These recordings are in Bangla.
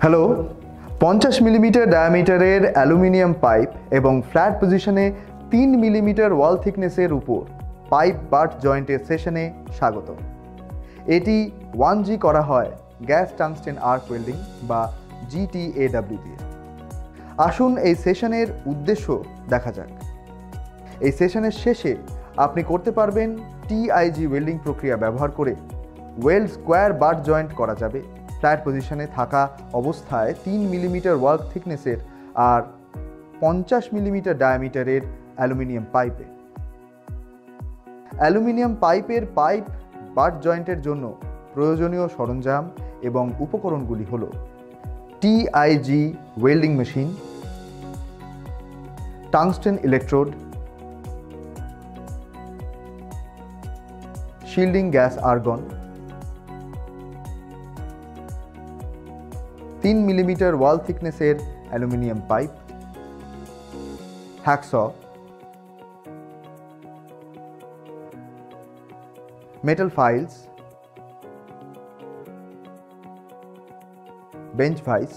হ্যালো, 50 মিলিমিটার ডায়ামিটারের অ্যালুমিনিয়াম পাইপ এবং ফ্ল্যাট পজিশনে 3 মিলিমিটার ওয়াল থিকনেসের উপর পাইপ বাট জয়েন্টের সেশনে স্বাগত। এটি 1G করা হয় গ্যাস টাংস্টেন আর্ক ওয়েল্ডিং বা GTAW দিয়ে। আসুন এই সেশনের উদ্দেশ্য দেখা যাক। এই সেশনের শেষে আপনি করতে পারবেন TIG ওয়েল্ডিং প্রক্রিয়া ব্যবহার করে ওয়েল্ড স্কোয়ার বাট জয়েন্ট করা যাবে ফ্ল্যাট পজিশনে থাকা অবস্থায় 3 মিলিমিটার ওয়াল থিকনেসের আর 50 মিলিমিটার ডায়ামিটারের অ্যালুমিনিয়াম পাইপে। অ্যালুমিনিয়াম পাইপের পাইপ বাট জয়েন্টের জন্য প্রয়োজনীয় সরঞ্জাম এবং উপকরণগুলি হল TIG welding machine, tungsten electrode, shielding gas argon, 3 millimetre wall থিকনেসের aluminium pipe, hacksaw, metal files, bench vice,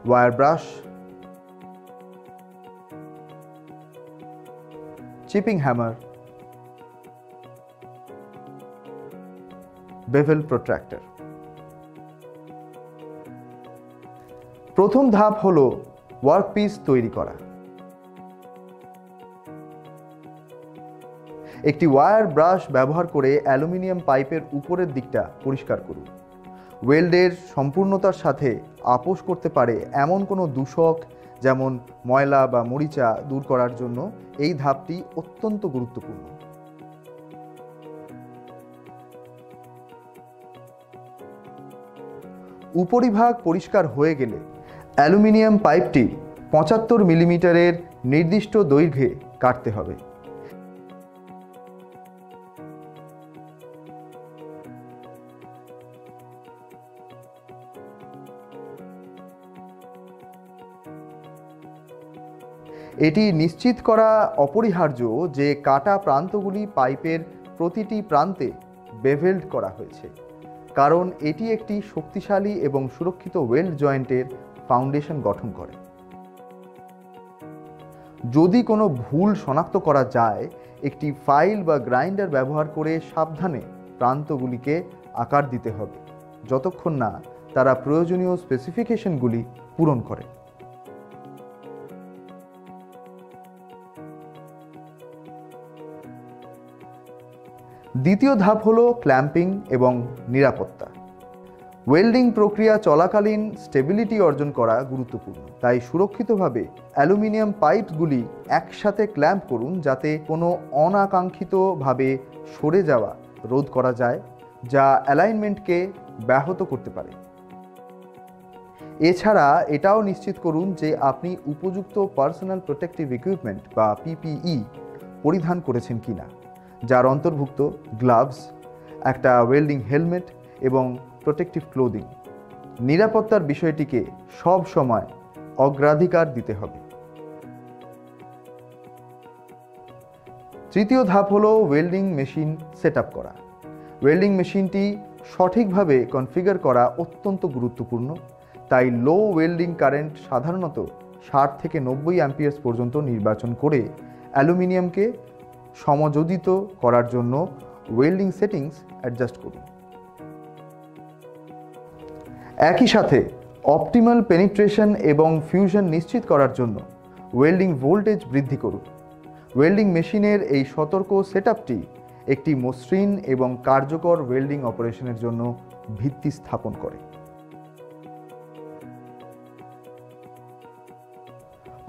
wire brush, chipping hammer, bevel protractor. প্রথম ধাপ হল ওয়ার্কপিস তৈরি করা। একটি ওয়্যার ব্রাশ ব্যবহার করে অ্যালুমিনিয়াম পাইপের উপরের দিকটা পরিষ্কার করুন। ওয়েল্ডের সম্পূর্ণতার সাথে আপোষ করতে পারে এমন কোনো দূষক যেমন ময়লা বা মরিচা দূর করার জন্য এই ধাপটি অত্যন্ত গুরুত্বপূর্ণ। উপরিভাগ পরিষ্কার হয়ে গেলে অ্যালুমিনিয়াম পাইপটি 75 মিলিমিটারের নির্দিষ্ট দৈর্ঘ্যে কাটতে হবে। এটি নিশ্চিত করা অপরিহার্য যে কাটা প্রান্তগুলি পাইপের প্রতিটি প্রান্তে বেভেল্ড করা হয়েছে, কারণ এটি একটি শক্তিশালী এবং সুরক্ষিত ওয়েল্ড জয়েন্টের ফাউন্ডেশন গঠন করে। যদি কোনো ভুল শনাক্ত করা যায়, একটি ফাইল বা গ্রাইন্ডার ব্যবহার করে সাবধানে প্রান্তগুলিকে আকার দিতে হবে যতক্ষণ না তারা প্রয়োজনীয় স্পেসিফিকেশনগুলি পূরণ করে। দ্বিতীয় ধাপ হল ক্ল্যাম্পিং এবং নিরাপত্তা। ওয়েল্ডিং প্রক্রিয়া চলাকালীন স্টেবিলিটি অর্জন করা গুরুত্বপূর্ণ, তাই সুরক্ষিতভাবে অ্যালুমিনিয়াম পাইপগুলি একসাথে ক্ল্যাম্প করুন যাতে কোনো অনাকাঙ্ক্ষিতভাবে সরে যাওয়া রোধ করা যায়, যা অ্যালাইনমেন্টকে ব্যাহত করতে পারে। এছাড়া এটাও নিশ্চিত করুন যে আপনি উপযুক্ত পার্সোনাল প্রোটেক্টিভ ইকুইপমেন্ট বা PPE পরিধান করেছেন কিনা, যার অন্তর্ভুক্ত গ্লাভস, একটা ওয়েল্ডিং হেলমেট এবং প্রোটেক্টিভ ক্লোদিং। নিরাপত্তার বিষয়টিকে সব সময় অগ্রাধিকার দিতে হবে। তৃতীয় ধাপ হলো ওয়েল্ডিং মেশিন সেট আপ করা। ওয়েল্ডিং মেশিনটি সঠিকভাবে কনফিগার করা অত্যন্ত গুরুত্বপূর্ণ, তাই লো ওয়েল্ডিং কারেন্ট সাধারণত 60 থেকে 90 অ্যাম্পিয়ার্স পর্যন্ত নির্বাচন করে অ্যালুমিনিয়ামকে সমযোজিত করার জন্য ওয়েল্ডিং সেটিংস অ্যাডজাস্ট করুন। একই সাথে অপটিমাল পেনিট্রেশন এবং ফিউশন নিশ্চিত করার জন্য ওয়েল্ডিং ভোল্টেজ বৃদ্ধি করুন। ওয়েল্ডিং মেশিনের এই সতর্ক সেটআপটি একটি মসৃণ এবং কার্যকর ওয়েল্ডিং অপারেশনের জন্য ভিত্তি স্থাপন করে।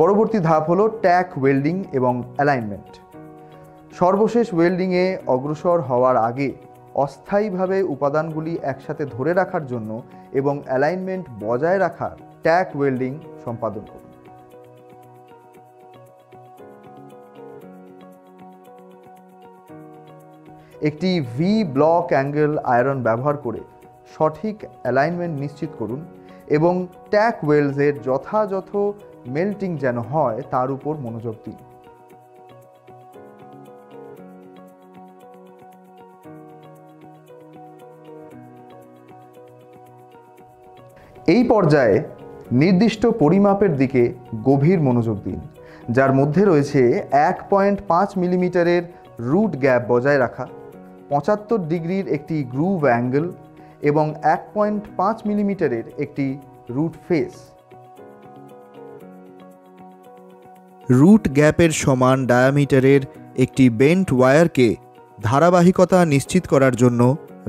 পরবর্তী ধাপ হলো ট্যাক ওয়েল্ডিং এবং অ্যালাইনমেন্ট। সর্বশেষ ওয়েল্ডিংয়ে অগ্রসর হওয়ার আগে অস্থায়ীভাবে উপাদানগুলি একসাথে ধরে রাখার জন্য এবং অ্যালাইনমেন্ট বজায় রাখার ট্যাক ওয়েল্ডিং সম্পাদন করুন। একটি ভি ব্লক অ্যাঙ্গেল আয়রন ব্যবহার করে সঠিক অ্যালাইনমেন্ট নিশ্চিত করুন এবং ট্যাক ওয়েলসের যথাযথ মেল্টিং যেন হয় তার উপর মনোযোগ দিন। এই পর্যায়ে নির্দিষ্ট পরিমাপের দিকে গভীর মনোযোগ দিন, যার মধ্যে রয়েছে 1.5 মিলিমিটারের রুট গ্যাপ বজায় রাখা, 75 ডিগ্রির একটি গ্রুভ অ্যাঙ্গেল এবং 1.5 মিলিমিটারের একটি রুট ফেস। রুট গ্যাপের সমান ডায়ামিটারের একটি বেন্ট ওয়্যারকে ধারাবাহিকতা নিশ্চিত করার জন্য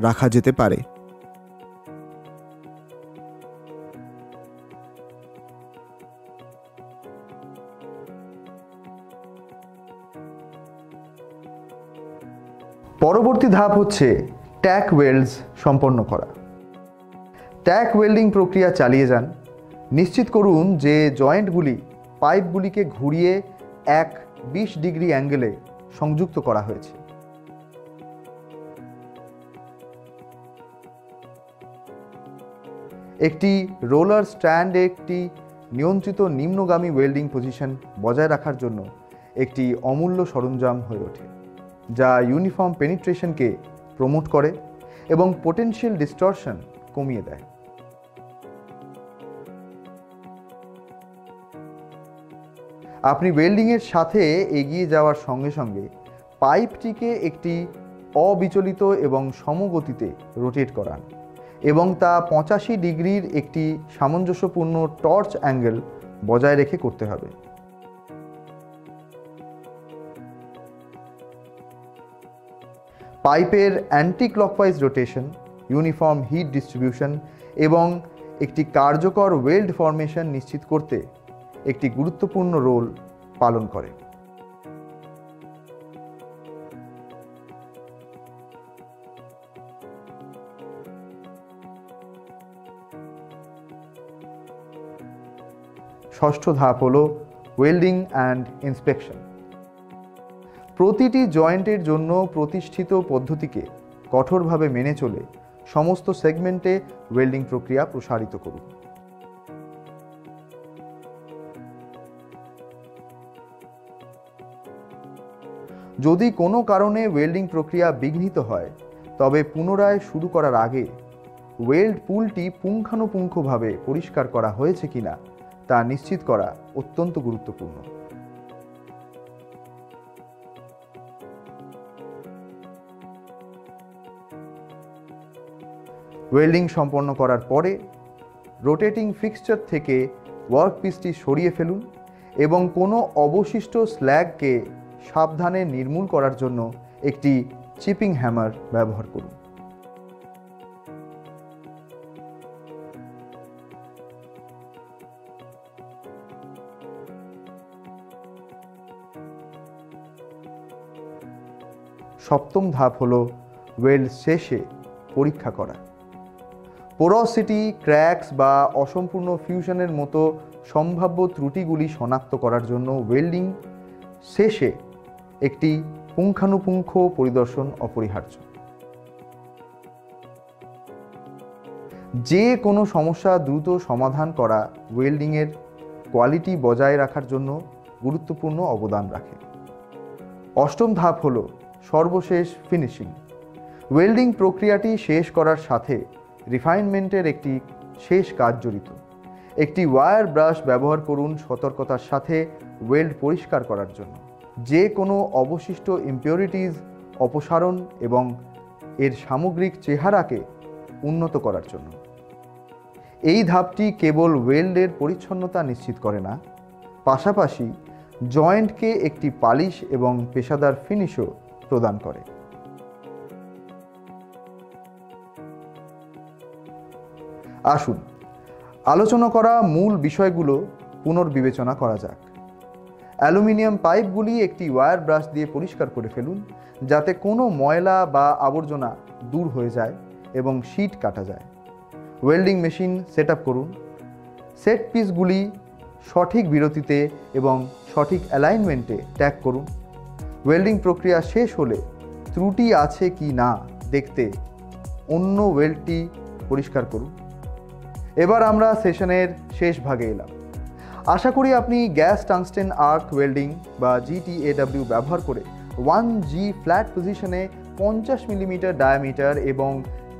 রাখা যেতে পারে। পরবর্তী ধাপ হচ্ছে ট্যাক ওয়েল্ডস সম্পন্ন করা। ট্যাক ওয়েল্ডিং প্রক্রিয়া চালিয়ে যান। নিশ্চিত করুন যে জয়েন্টগুলি পাইপগুলিকে ঘুরিয়ে 20 ডিগ্রি অ্যাঙ্গেলে সংযুক্ত করা হয়েছে। একটি রোলার স্ট্যান্ডে একটি নিয়ন্ত্রিত নিম্নগামী ওয়েল্ডিং পজিশন বজায় রাখার জন্য একটি অমূল্য সরঞ্জাম হয়ে ওঠে, যা ইউনিফর্ম পেনিট্রেশনকে প্রমোট করে এবং পোটেনশিয়াল ডিস্টরশন কমিয়ে দেয়। আপনি ওয়েল্ডিংয়ের সাথে এগিয়ে যাওয়ার সঙ্গে সঙ্গে পাইপটিকে একটি অবিচলিত এবং সমগতিতে রোটেট করান এবং তা 85 ডিগ্রির একটি সামঞ্জস্যপূর্ণ টর্চ অ্যাঙ্গেল বজায় রেখে করতে হবে। পাইপের anti clockwise rotation, uniform heat distribution এবং একটি কার্যকর ওয়েল্ড ফর্মেশন নিশ্চিত করতে একটি গুরুত্বপূর্ণ রোল পালন করে। ষষ্ঠ ধাপ হলো ওয়েল্ডিং অ্যান্ড ইন্সপেকশন। প্রতিটি জয়েন্টের জন্য প্রতিষ্ঠিত পদ্ধতিকে কঠোরভাবে মেনে চলে সমস্ত সেগমেন্টে ওয়েল্ডিং প্রক্রিয়া প্রসারিত করুন। যদি কোনো কারণে ওয়েল্ডিং প্রক্রিয়া বিঘ্নিত হয়, তবে পুনরায় শুরু করার আগে ওয়েল্ড পুলটি পুঙ্খানুপুঙ্খভাবে পরিষ্কার করা হয়েছে কিনা তা নিশ্চিত করা অত্যন্ত গুরুত্বপূর্ণ। ওয়েল্ডিং সম্পন্ন করার পরে রোটেটিং ফিক্সচার থেকে ওয়ার্কপিসটি সরিয়ে ফেলুন এবং কোনো অবশিষ্ট স্ল্যাগকে সাবধানে নির্মূল করার জন্য একটি চিপিং হ্যামার ব্যবহার করুন। সপ্তম ধাপ হলো ওয়েল্ড শেষে পরীক্ষা করা। পোরসিটি, ক্র্যাকস বা অসম্পূর্ণ ফিউশনের মতো সম্ভাব্য ত্রুটিগুলি শনাক্ত করার জন্য ওয়েল্ডিং শেষে একটি পুঙ্খানুপুঙ্খ পরিদর্শন অপরিহার্য। যে কোনো সমস্যা দ্রুত সমাধান করা ওয়েল্ডিংয়ের কোয়ালিটি বজায় রাখার জন্য গুরুত্বপূর্ণ অবদান রাখে। অষ্টম ধাপ হলো সর্বশেষ ফিনিশিং। ওয়েল্ডিং প্রক্রিয়াটি শেষ করার সাথে রিফাইনমেন্টের একটি শেষ কাজ জড়িত। একটি ওয়্যার ব্রাশ ব্যবহার করুন সতর্কতার সাথে ওয়েল্ড পরিষ্কার করার জন্য, যে কোনো অবশিষ্ট ইমপিউরিটিজ অপসারণ এবং এর সামগ্রিক চেহারাকে উন্নত করার জন্য। এই ধাপটি কেবল ওয়েল্ডের পরিচ্ছন্নতা নিশ্চিত করে না, পাশাপাশি জয়েন্টকে একটি পালিশ এবং পেশাদার ফিনিশও প্রদান করে। আসুন আলোচনা করা মূল বিষয়গুলো পুনর্বিবেচনা করা যাক। অ্যালুমিনিয়াম পাইপগুলি একটি ওয়্যার ব্রাশ দিয়ে পরিষ্কার করে ফেলুন, যাতে কোনো ময়লা বা আবর্জনা দূর হয়ে যায় এবং শীট কাটা যায়। ওয়েল্ডিং মেশিন সেট আপ করুন। সেট পিসগুলি সঠিক বিরতিতে এবং সঠিক অ্যালাইনমেন্টে ট্যাগ করুন। ওয়েল্ডিং প্রক্রিয়া শেষ হলে ত্রুটি আছে কি না দেখতে অন্য ওয়েল্ডটি পরিষ্কার করুন। এবার আমরা সেশনের শেষ ভাগে এলাম। আশা করি আপনি গ্যাস টাংস্টেন আর্ক ওয়েল্ডিং বা GTAW ব্যবহার করে 1G ফ্ল্যাট পজিশনে 50 মিলিমিটার ডায়ামিটার এবং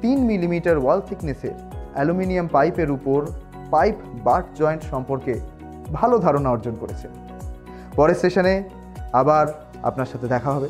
3 মিলিমিটার ওয়াল থিকনেসের অ্যালুমিনিয়াম পাইপের উপর পাইপ বাট জয়েন্ট সম্পর্কে ভালো ধারণা অর্জন করেছেন। পরের সেশনে আবার আপনার সাথে দেখা হবে।